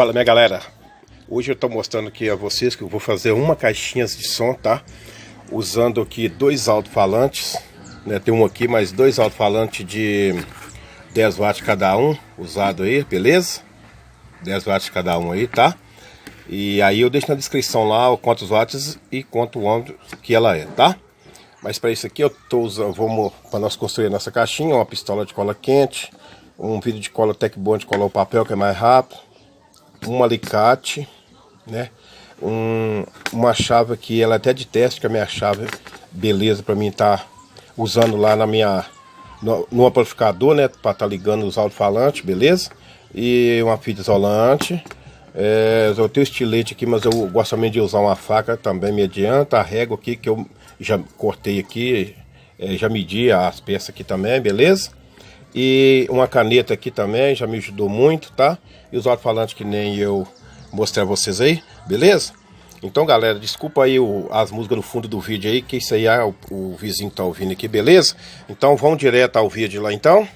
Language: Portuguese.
Fala, minha galera, hoje eu estou mostrando aqui a vocês que eu vou fazer uma caixinha de som, tá? Usando aqui dois alto-falantes, né? Tem um aqui, mais dois alto-falantes de 10 watts cada um, usado aí, beleza? 10 watts cada um aí, tá? E aí eu deixo na descrição lá quantos watts e quanto ômetro que ela é, tá? Mas para isso aqui eu tô usando, vamos para nós construir a nossa caixinha, uma pistola de cola quente, um vidro de cola Tecbond de colar o papel que é mais rápido, um alicate, né? Uma chave aqui, ela é até de teste, que é a minha chave, beleza, para mim estar usando lá no amplificador, né? Para estar ligando os alto-falantes, beleza? E uma fita isolante. Eu tenho estilete aqui, mas eu gosto também de usar uma faca, também me adianta. A régua aqui que eu já cortei aqui, já medi as peças aqui também, beleza? E uma caneta aqui também, já me ajudou muito, tá? E os alto-falantes que nem eu mostrei a vocês aí, beleza? Então, galera, desculpa aí as músicas no fundo do vídeo aí, que isso aí é o vizinho que tá ouvindo aqui, beleza? Então, vamos direto ao vídeo lá então.